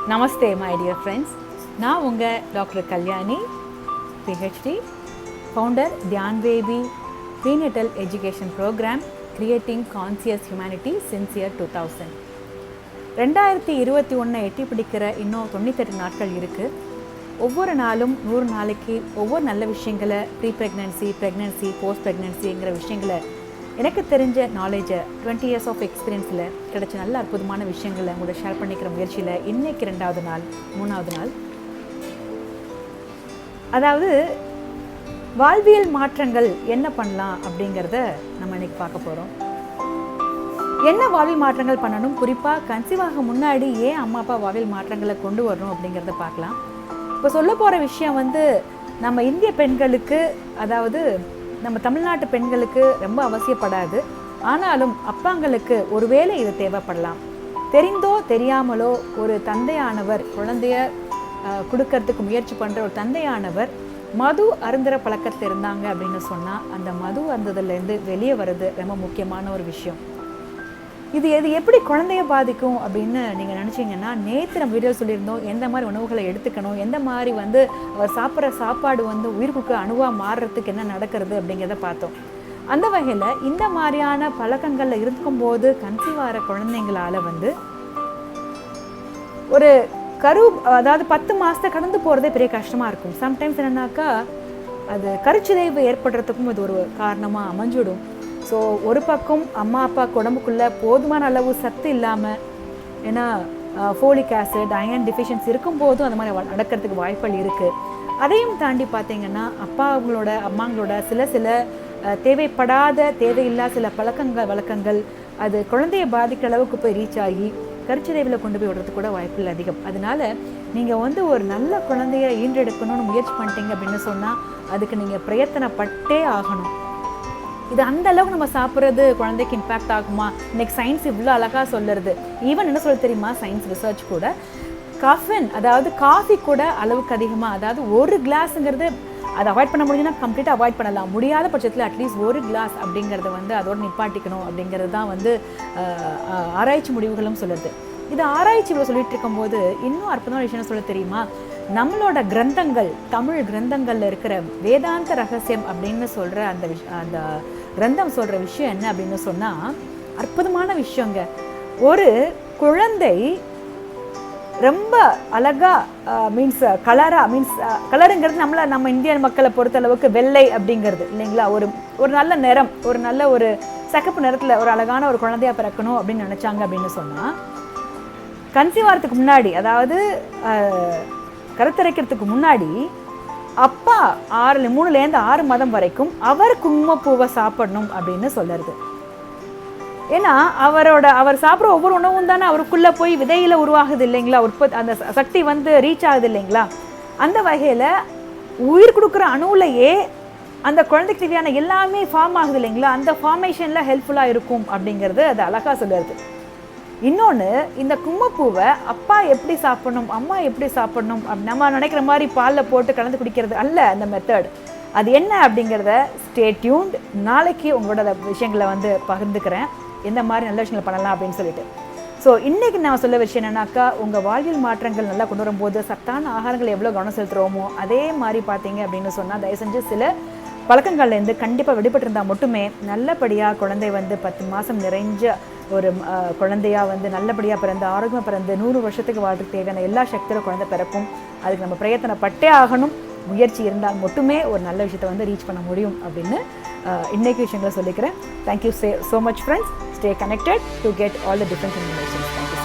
Namaste my dear friends. நான் உங்கள் DrN.Kalyani Ph.D, founder DHYAN Baby prenatal education program creating conscious humanity since year 2000. 2021 எட்டி பிடிக்கிற இன்னும் 98 நாட்கள் இருக்குது. ஒவ்வொரு நாளும் 100 நாளைக்கு ஒவ்வொரு நல்ல விஷயங்களை ப்ரெக்னன்சி போஸ்ட் ப்ரெக்னன்சிங்கிற விஷயங்களை எனக்கு தெரிஞ்ச நாலேஜை 20 years ஆஃப் எக்ஸ்பீரியன்ஸில் கிடைச்ச நல்ல அற்புதமான விஷயங்களை உங்களோட ஷேர் பண்ணிக்கிற முயற்சியில் இன்றைக்கி 2வது நாள் 3வது நாள். அதாவது வாழ்வியல் மாற்றங்கள் என்ன பண்ணலாம் அப்படிங்கிறத நம்ம இன்றைக்கி பார்க்க போகிறோம். என்ன வாழ்வியல் மாற்றங்கள் பண்ணணும், குறிப்பாக கன்சீவாக முன்னாடி ஏன் அம்மா அப்பா வாழ்வியல் மாற்றங்களை கொண்டு வரணும் அப்படிங்கிறத பார்க்கலாம். இப்போ சொல்ல போகிற விஷயம் நம்ம இந்திய பெண்களுக்கு, அதாவது நம்ம தமிழ்நாட்டு பெண்களுக்கு ரொம்ப அவசியப்படாது. ஆனாலும் அப்பாங்களுக்கு ஒருவேளை இது தேவைப்படலாம். தெரிந்தோ தெரியாமலோ ஒரு தந்தையானவர் குழந்தைய கொடுக்கறதுக்கு முயற்சி பண்ணுற ஒரு தந்தையானவர் மது அருந்துற பழக்கத்தில் இருந்தாங்க அப்படின்னு சொன்னால் அந்த மது அருந்துதலேருந்து வெளியே வர்றது ரொம்ப முக்கியமான ஒரு விஷயம். இது எப்படி குழந்தைய பாதிக்கும் அப்படின்னு நீங்கள் நினச்சிங்கன்னா, நேற்று நம்ம வீடியோ சொல்லியிருந்தோம் எந்த மாதிரி உணவுகளை எடுத்துக்கணும், எந்த மாதிரி அவர் சாப்பிட்ற சாப்பாடு உயிருக்கு அணுவாக மாறுறதுக்கு என்ன நடக்கிறது அப்படிங்கிறத பார்த்தோம். அந்த வகையில் இந்த மாதிரியான பழக்கங்களில் இருக்கும்போது கன்சீவ் ஆகிற குழந்தைங்களால் ஒரு அதாவது 10 மாதத்தை கடந்து போகிறதே பெரிய கஷ்டமாக இருக்கும். சம்டைம்ஸ் என்னன்னாக்கா அது கருச்சிதைவு ஏற்படுறதுக்கும் இது ஒரு காரணமாக அமைஞ்சிடும். ஸோ ஒரு பக்கம் அம்மா அப்பா உடம்புக்குள்ளே போதுமான அளவு சத்து இல்லாமல், ஏன்னா ஃபோலிக் ஆசிட் அயன் டிஃபிஷியன்சி இருக்கும்போதும் அந்த மாதிரி நடக்கிறதுக்கு வாய்ப்புகள் இருக்குது. அதையும் தாண்டி பார்த்திங்கன்னா அம்மாங்களோட சில தேவைப்படாத தேவையில்லா சில வழக்கங்கள் அது குழந்தைய பாதிக்கிற அளவுக்கு போய் ரீச் ஆகி கருச்சிதைவில் கொண்டு போய் விடுறதுக்கு கூட வாய்ப்புகள் அதிகம். அதனால நீங்கள் ஒரு நல்ல குழந்தைய ஈன்றெடுக்கணும்னு முயற்சி பண்ணிட்டீங்க அப்படின்னு சொன்னால் அதுக்கு நீங்கள் பிரயத்தனப்பட்டே ஆகணும். இது அந்த அளவுக்கு நம்ம சாப்பிட்றது குழந்தைக்கு இம்பேக்ட் ஆகுமா? இன்னைக்கு சயின்ஸ் இவ்வளோ அழகாக சொல்லுறது. ஈவன் என்ன சொல்ல தெரியுமா, சயின்ஸ் ரிசர்ச் கூட காஃபின், அதாவது காஃபி கூட அளவுக்கு அதிகமாக, அதாவது ஒரு கிளாஸுங்கிறது அதை அவாய்ட் பண்ண முடியும்னா கம்ப்ளீட்டாக அவாய்ட் பண்ணலாம். முடியாத பட்சத்தில் அட்லீஸ்ட் ஒரு கிளாஸ் அப்படிங்கிறத அதோடு நிப்பாட்டிக்கணும் அப்படிங்கிறது தான் ஆராய்ச்சி முடிவுகளும் சொல்லுது. இது ஆராய்ச்சி சொல்லிட்டு இருக்கும்போது இன்னும் அற்புதமான விஷயம் சொல்ல தெரியுமா, நம்மளோட கிரந்தங்கள், தமிழ் கிரந்தங்களில் இருக்கிற வேதாந்த ரகசியம் அப்படின்னு சொல்கிற அந்த கிரந்தம் சொல்கிற விஷயம் என்ன அப்படின்னு சொன்னால் அற்புதமான விஷயங்க. ஒரு குழந்தை ரொம்ப அழகாக கலருங்கிறது நம்ம இந்தியன் மக்களை பொறுத்தளவுக்கு வெள்ளை அப்படிங்கிறது இல்லைங்களா, ஒரு நல்ல நிறம், ஒரு நல்ல ஒரு சகப்பு நிறத்தில் ஒரு அழகான ஒரு குழந்தையாக பிறக்கணும் அப்படின்னு நினச்சாங்க அப்படின்னு சொன்னால் கன்சீவ் ஆகிறதுக்கு முன்னாடி, அதாவது கருத்தரிக்கிறதுக்கு முன்னாடி அப்பா 3லேருந்து 6 மாதம் வரைக்கும் அவர் குங்குமப்பூவை சாப்பிடணும் அப்படின்னு சொல்லுறது. ஏன்னா அவர் சாப்பிட்ற ஒவ்வொரு உணவும் தானே அவருக்குள்ளே போய் விதையில் உருவாகுது இல்லைங்களா, அந்த சக்தி ரீச் ஆகுது இல்லைங்களா. அந்த வகையில் உயிர் கொடுக்குற அணுவிலையே அந்த குழந்தைக்கு தேவையான எல்லாமே ஃபார்ம் ஆகுது இல்லைங்களா, அந்த ஃபார்மேஷனில் ஹெல்ப்ஃபுல்லாக இருக்கும் அப்படிங்கிறது அது அழகாக சொல்லுறது. இன்னொன்று, இந்த குங்குமப்பூவை அப்பா எப்படி சாப்பிடணும், அம்மா எப்படி சாப்பிடணும், நம்ம நினைக்கிற மாதிரி பாலில் போட்டு கலந்து குடிக்கிறது அல்ல அந்த மெத்தட். அது என்ன அப்படிங்கிறத ஸ்டே டியூன்ட். நாளைக்கு உங்களோட விஷயங்களை பகிர்ந்துக்கிறேன், எந்த மாதிரி நல்ல விஷயங்கள் பண்ணலாம் அப்படின்னு சொல்லிட்டு. ஸோ இன்றைக்கி நான் சொல்ல விஷயம் என்னன்னாக்கா, உங்கள் வாழ்வியல் மாற்றங்கள் நல்லா கொண்டு வரும்போது சத்தான ஆகாரங்கள் எவ்வளோ கவனம் செலுத்துகிறோமோ அதே மாதிரி பார்த்தீங்க அப்படின்னு சொன்னால் தயவு செஞ்சு சில பழக்கங்கள்லேருந்து கண்டிப்பாக விடுபட்டிருந்தால் மட்டுமே நல்லபடியாக குழந்தை 10 மாதம் நிறைஞ்ச ஒரு குழந்தையாக நல்லபடியாக பிறந்து ஆரோக்கியமாக பிறந்து 100 வருஷத்துக்கு வாழ்றதுக்கு தேவையான எல்லா சக்தியும் குழந்தை பிறக்கும். அதுக்கு நம்ம பிரயத்தனப்பட்டே ஆகணும். முயற்சி இருந்தால் மட்டுமே ஒரு நல்ல விஷயத்தை ரீச் பண்ண முடியும் அப்படின்னு இன்றைக்கி விஷயங்களை சொல்லிக்கிறேன். Thank you so much friends. Stay connected to get all the different information. Thank you.